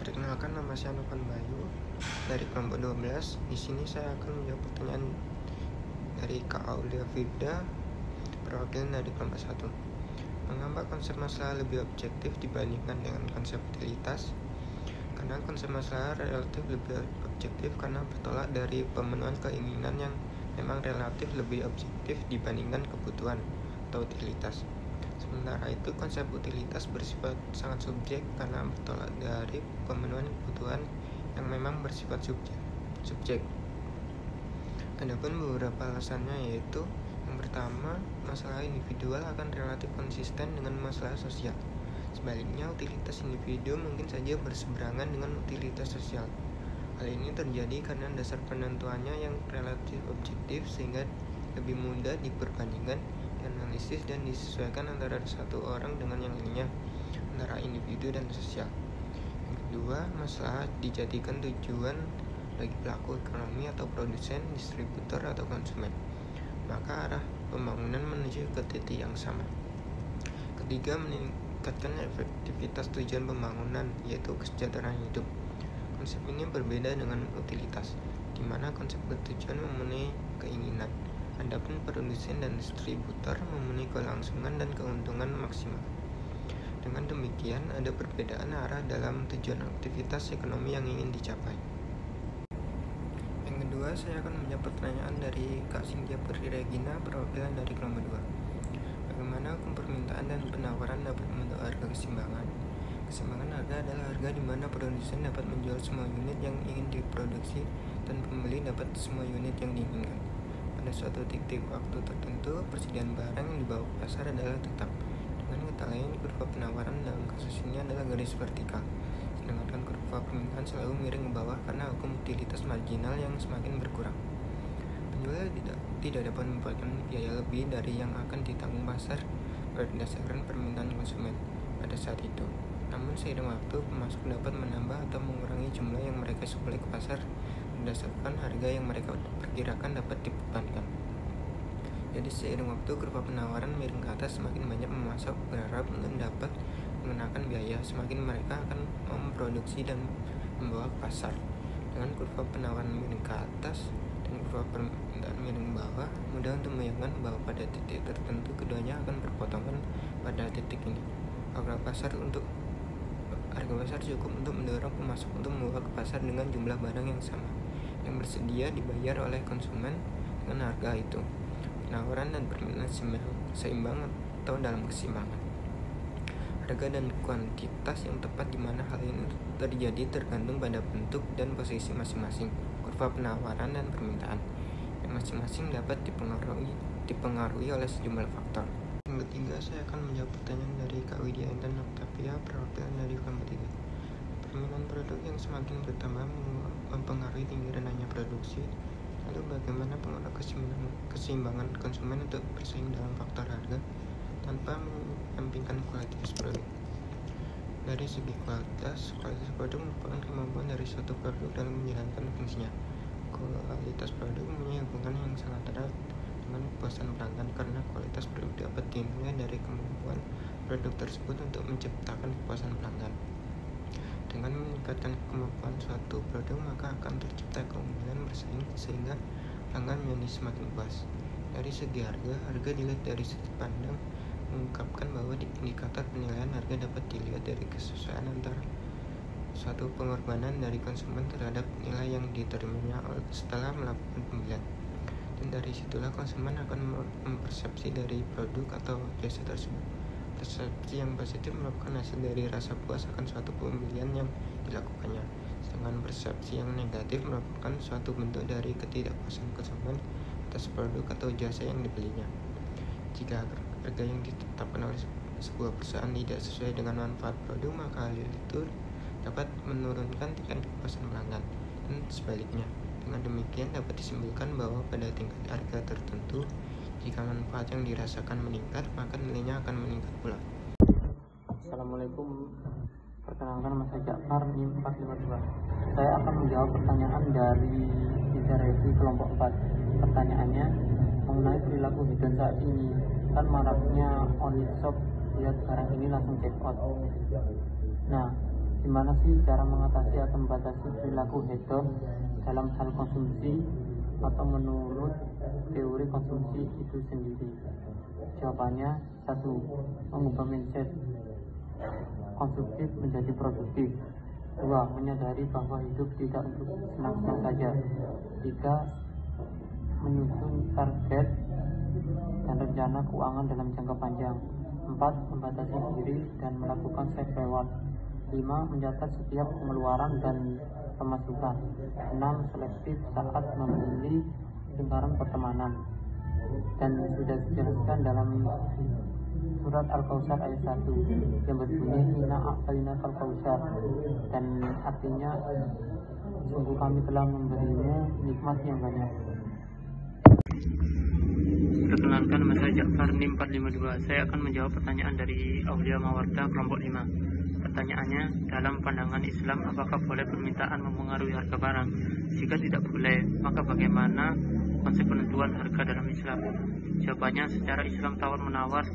Perkenalkan, nama saya Novan Bayu dari kelompok 12. Di sini saya akan menjawab pertanyaan dari Kak Aulia Firda, perwakilan dari kelompok 1. Mengapa konsep masalah lebih objektif dibandingkan dengan konsep utilitas? Karena konsep masalah relatif lebih objektif karena bertolak dari pemenuhan keinginan yang memang relatif lebih objektif dibandingkan kebutuhan atau utilitas. Sementara itu, konsep utilitas bersifat sangat subjek karena bertolak dari pemenuhan kebutuhan yang memang bersifat subjek. Adapun beberapa alasannya yaitu, yang pertama, masalah individual akan relatif konsisten dengan masalah sosial. Sebaliknya, utilitas individu mungkin saja berseberangan dengan utilitas sosial. Hal ini terjadi karena dasar penentuannya yang relatif objektif sehingga lebih mudah diperbandingkan, dianalisis, dan disesuaikan antara satu orang dengan yang lainnya, antara individu dan sosial. Yang kedua, masalah dijadikan tujuan bagi pelaku ekonomi atau produsen, distributor, atau konsumen, maka arah pembangunan menuju ke titik yang sama. Ketiga, meningkatkan efektivitas tujuan pembangunan, yaitu kesejahteraan hidup. Konsep ini berbeda dengan utilitas, di mana konsep bertujuan memenuhi keinginan, adapun produsen dan distributor memenuhi kelangsungan dan keuntungan maksimal. Dengan demikian, ada perbedaan arah dalam tujuan aktivitas ekonomi yang ingin dicapai. Yang kedua, saya akan menjawab pertanyaan dari Kak Cynthia Putri Regina, perwakilan dari kelompok 2. Bagaimana hukum permintaan dan penawaran dapat membentuk harga keseimbangan? Keseimbangan harga adalah harga di mana produsen dapat menjual semua unit yang ingin diproduksi dan pembeli dapat semua unit yang diinginkan. Pada suatu titik waktu tertentu, persediaan barang yang dibawa ke pasar adalah tetap. Dengan kata lain, kurva penawaran dalam kasus ini adalah garis vertikal, sedangkan kurva permintaan selalu miring ke bawah karena hukum utilitas marginal yang semakin berkurang. Penjual tidak dapat membuatkan biaya lebih dari yang akan ditanggung pasar berdasarkan permintaan konsumen pada saat itu. Namun seiring waktu, pemasok dapat menambah atau mengurangi jumlah yang mereka suplai ke pasar berdasarkan harga yang mereka perkirakan dapat dibebankan. Jadi seiring waktu, kurva penawaran miring ke atas, semakin banyak pemasok berharap untuk dapat mengenakan biaya, semakin mereka akan memproduksi dan membawa ke pasar. Dengan kurva penawaran miring ke atas dan kurva permintaan miring ke bawah, mudah untuk membayangkan bahwa pada titik tertentu keduanya akan berpotongan pada titik ini. Harga pasar cukup untuk mendorong pemasok untuk membawa ke pasar dengan jumlah barang yang sama, yang bersedia dibayar oleh konsumen dengan harga itu. Penawaran dan permintaan seimbang atau dalam keseimbangan. Harga dan kuantitas yang tepat di mana hal ini terjadi tergantung pada bentuk dan posisi masing-masing kurva penawaran dan permintaan, yang masing-masing dapat dipengaruhi oleh sejumlah faktor. Yang ketiga, saya akan menjawab pertanyaan dari Kak Widya Intan Octavia, perwakilan dari kelompok 3. Permintaan produk yang semakin bertambah mempengaruhi tinggi rendahnya produksi. Lalu bagaimana pengaruh keseimbangan konsumen untuk bersaing dalam faktor harga tanpa menyampingkan kualitas produk? Dari segi kualitas produk merupakan kemampuan dari suatu produk dalam menjalankan fungsinya. Kualitas produk mempunyai hubungan yang sangat erat dengan kepuasan pelanggan karena kualitas produk dapat dinilai dari kemampuan produk tersebut untuk menciptakan kepuasan pelanggan. Dengan meningkatkan kemampuan suatu produk, maka akan tercipta keunggulan bersaing sehingga pelanggan menjadi semakin puas. Dari segi harga dilihat dari sudut pandang mengungkapkan bahwa di indikator penilaian harga dapat dilihat dari kesesuaian antara suatu pengorbanan dari konsumen terhadap nilai yang diterimanya setelah melakukan pembelian. Dan dari situlah konsumen akan mempersepsi dari produk atau jasa tersebut. Persepsi yang positif merupakan hasil dari rasa puas akan suatu pembelian yang dilakukannya, sedangkan persepsi yang negatif merupakan suatu bentuk dari ketidakpuasan konsumen atas produk atau jasa yang dibelinya. Jika harga yang ditetapkan oleh sebuah perusahaan tidak sesuai dengan manfaat produk, maka hal itu dapat menurunkan tingkat kepuasan pelanggan, dan sebaliknya. Dengan demikian dapat disimpulkan bahwa pada tingkat harga tertentu, jika manfaat yang dirasakan meningkat, maka nilainya akan meningkat pula. Assalamualaikum, perkenalkan nama saya Ja'far, NIM 452. Saya akan menjawab pertanyaan dari Review kelompok 4. Pertanyaannya mengenai perilaku hedon saat ini. Kan maraknya online shop, lihat barang ini langsung check out. Nah, Gimana sih cara mengatasi atau membatasi perilaku hedon dalam hal konsumsi atau menurut teori konsumsi itu sendiri? Jawabannya, 1. Mengubah mindset konsumtif menjadi produktif. 2. Menyadari bahwa hidup tidak untuk senang-senang saja. 3. Menyusun target dan rencana keuangan dalam jangka panjang. 4. Membatasi diri dan melakukan self reward. 5. Mencatat setiap pengeluaran dan pemasukan. 6. Selektif saat memilih lingkaran pertemanan. Dan sudah dijelaskan dalam surat Al-Kautsar ayat 1 yang berbunyi inna a'tainakal kautsar, dan artinya sungguh kami telah memberimu nikmat yang banyak. Perkenalkan, nama saya Ja'far NIM 452. Saya akan menjawab pertanyaan dari Aulia Mawarda kelompok 5. Pertanyaannya, dalam pandangan Islam apakah boleh permintaan mempengaruhi harga barang? Jika tidak boleh, maka bagaimana konsep penentuan harga dalam Islam? Jawabannya, secara Islam tawar-menawar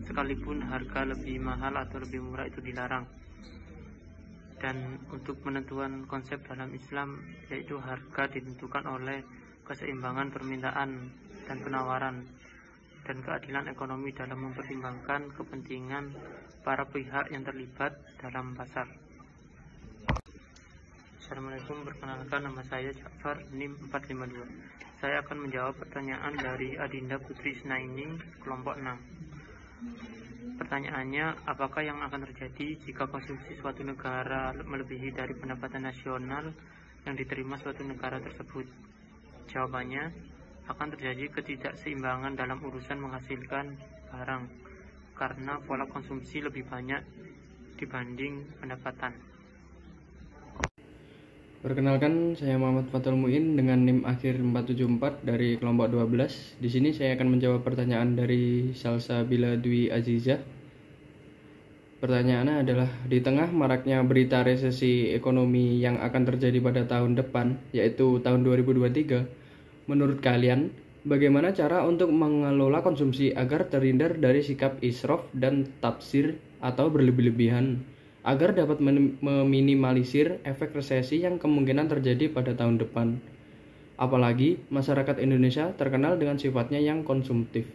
sekalipun harga lebih mahal atau lebih murah itu dilarang. Dan untuk penentuan konsep dalam Islam, yaitu harga ditentukan oleh keseimbangan permintaan dan penawaran dan keadilan ekonomi dalam mempertimbangkan kepentingan para pihak yang terlibat dalam pasar. Assalamualaikum, perkenalkan, nama saya Ja'far NIM 452. Saya akan menjawab pertanyaan dari Adinda Putri Snaini kelompok 6. Pertanyaannya, apakah yang akan terjadi jika konsumsi suatu negara melebihi dari pendapatan nasional yang diterima suatu negara tersebut? Jawabannya, akan terjadi ketidakseimbangan dalam urusan menghasilkan barang karena pola konsumsi lebih banyak dibanding pendapatan. Perkenalkan, saya Muhammad Fatul Muin dengan NIM akhir 474 dari kelompok 12. Di sini saya akan menjawab pertanyaan dari Salsabila Dwi Azizah. Pertanyaannya adalah, di tengah maraknya berita resesi ekonomi yang akan terjadi pada tahun depan, yaitu tahun 2023, menurut kalian, bagaimana cara untuk mengelola konsumsi agar terhindar dari sikap israf dan tabzir atau berlebih-lebihan, agar dapat meminimalisir efek resesi yang kemungkinan terjadi pada tahun depan? Apalagi masyarakat Indonesia terkenal dengan sifatnya yang konsumtif.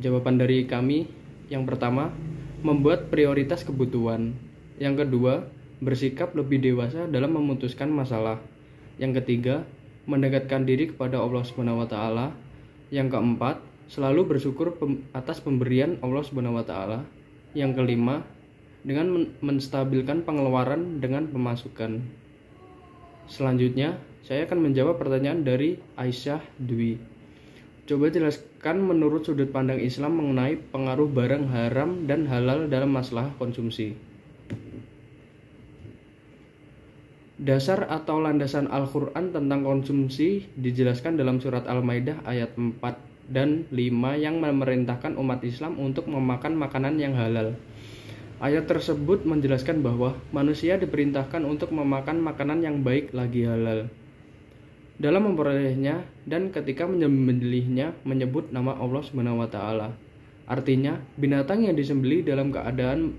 Jawaban dari kami, yang pertama, membuat prioritas kebutuhan. Yang kedua, bersikap lebih dewasa dalam memutuskan masalah. Yang ketiga, mendekatkan diri kepada Allah SWT. Yang keempat, selalu bersyukur atas pemberian Allah SWT. Yang kelima, dengan menstabilkan pengeluaran dengan pemasukan. Selanjutnya, saya akan menjawab pertanyaan dari Aisyah Dwi. Coba jelaskan menurut sudut pandang Islam mengenai pengaruh barang haram dan halal dalam masalah konsumsi. Dasar atau landasan Al-Quran tentang konsumsi dijelaskan dalam surat Al-Maidah ayat 4 dan 5 yang memerintahkan umat Islam untuk memakan makanan yang halal. Ayat tersebut menjelaskan bahwa manusia diperintahkan untuk memakan makanan yang baik lagi halal dalam memperolehnya, dan ketika menyembelihnya menyebut nama Allah SWT. Artinya, binatang yang disembelih dalam keadaan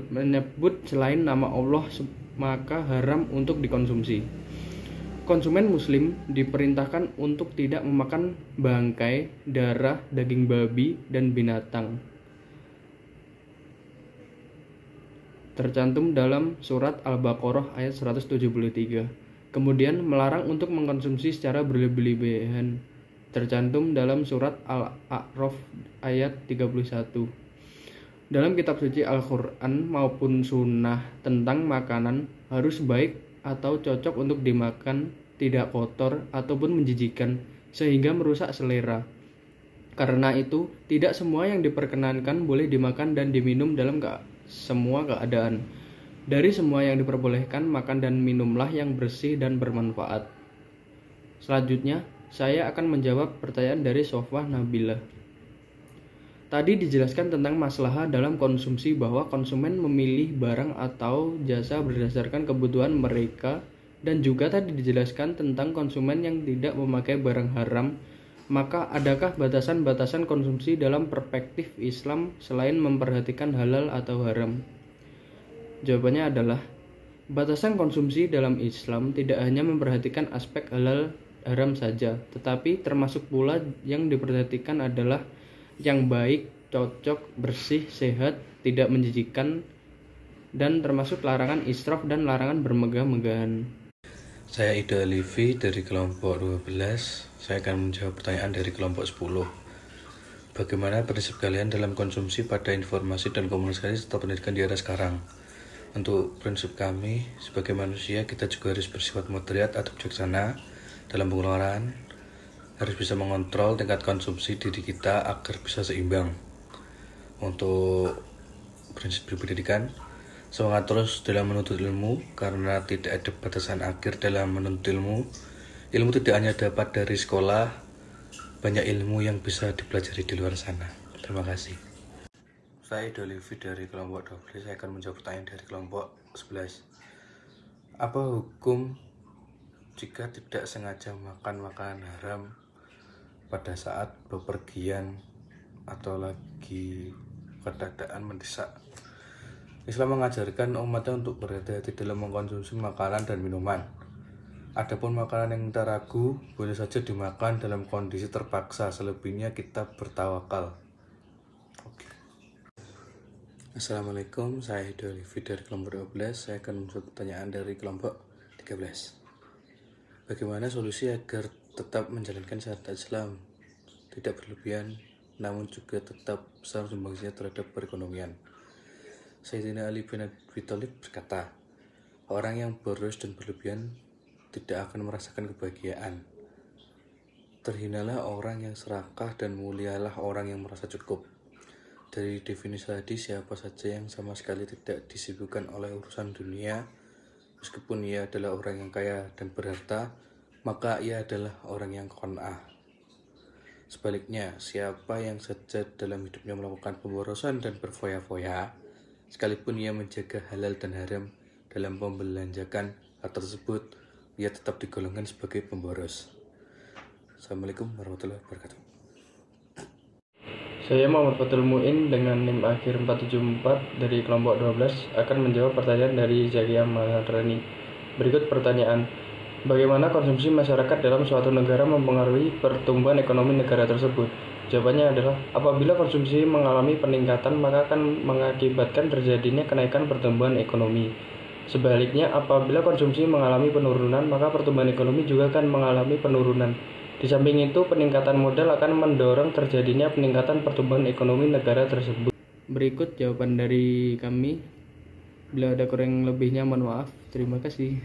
menyebut selain nama Allah maka haram untuk dikonsumsi. Konsumen muslim diperintahkan untuk tidak memakan bangkai, darah, daging babi, dan binatang. Tercantum dalam surat Al-Baqarah ayat 173. Kemudian melarang untuk mengkonsumsi secara berlebih-lebihan. Tercantum dalam surat Al-A'raf ayat 31. Dalam kitab suci Al-Quran maupun sunnah tentang makanan harus baik atau cocok untuk dimakan, tidak kotor ataupun menjijikan sehingga merusak selera. Karena itu, tidak semua yang diperkenankan boleh dimakan dan diminum dalam semua keadaan. Dari semua yang diperbolehkan, makan dan minumlah yang bersih dan bermanfaat. Selanjutnya, saya akan menjawab pertanyaan dari Sofah Nabila. Tadi dijelaskan tentang masalah dalam konsumsi bahwa konsumen memilih barang atau jasa berdasarkan kebutuhan mereka, dan juga tadi dijelaskan tentang konsumen yang tidak memakai barang haram Maka adakah batasan-batasan konsumsi dalam perspektif Islam selain memperhatikan halal atau haram? Jawabannya adalah batasan konsumsi dalam Islam tidak hanya memperhatikan aspek halal haram saja, tetapi termasuk pula yang diperhatikan adalah yang baik, cocok, bersih, sehat, tidak menjijikkan, dan termasuk larangan israf dan larangan bermegah-megahan. Saya Ida Alifi dari kelompok 12. Saya akan menjawab pertanyaan dari kelompok 10. Bagaimana prinsip kalian dalam konsumsi pada informasi dan komunikasi serta pendidikan di era sekarang? Untuk prinsip kami, sebagai manusia kita juga harus bersifat moderat atau bijaksana dalam pengeluaran, harus bisa mengontrol tingkat konsumsi diri kita agar bisa seimbang. Untuk prinsip berpendidikan, semangat terus dalam menuntut ilmu, karena tidak ada batasan akhir dalam menuntut ilmu. Ilmu tidak hanya dapat dari sekolah, banyak ilmu yang bisa dipelajari di luar sana. Terima kasih. Saya Idolivi dari kelompok 12. Saya akan menjawab pertanyaan dari kelompok 11. Apa hukum jika tidak sengaja makan makanan haram pada saat bepergian atau lagi keadaan mendesak? Islam mengajarkan umatnya untuk berhati-hati dalam mengkonsumsi makanan dan minuman. Adapun makanan yang tak ragu boleh saja dimakan dalam kondisi terpaksa, selebihnya kita bertawakal. Oke. Assalamualaikum, saya Hidayah Livi dari kelompok 12. Saya akan menjawab pertanyaan dari kelompok 13. Bagaimana solusi agar tetap menjalankan syariat Islam, tidak berlebihan, namun juga tetap besar sumbangsinya terhadap perekonomian? Sayyidina Ali bin Abi Thalib berkata, orang yang boros dan berlebihan tidak akan merasakan kebahagiaan. Terhinalah orang yang serakah dan mulialah orang yang merasa cukup. Dari definisi hadis, siapa saja yang sama sekali tidak disibukkan oleh urusan dunia, meskipun ia adalah orang yang kaya dan berharta, maka ia adalah orang yang qanaah. Sebaliknya, siapa yang saja dalam hidupnya melakukan pemborosan dan berfoya-foya, sekalipun ia menjaga halal dan haram dalam membelanjakan hal tersebut, ia tetap digolongkan sebagai pemboros. Assalamualaikum warahmatullahi wabarakatuh. Saya Muhammad Fatul Muin dengan NIM akhir 474 dari kelompok 12 akan menjawab pertanyaan dari Zakia Maharani. Berikut pertanyaan. Bagaimana konsumsi masyarakat dalam suatu negara mempengaruhi pertumbuhan ekonomi negara tersebut? Jawabannya adalah, apabila konsumsi mengalami peningkatan, maka akan mengakibatkan terjadinya kenaikan pertumbuhan ekonomi. Sebaliknya, apabila konsumsi mengalami penurunan, maka pertumbuhan ekonomi juga akan mengalami penurunan. Di samping itu, peningkatan modal akan mendorong terjadinya peningkatan pertumbuhan ekonomi negara tersebut. Berikut jawaban dari kami. Bila ada kurang lebihnya, mohon maaf. Terima kasih.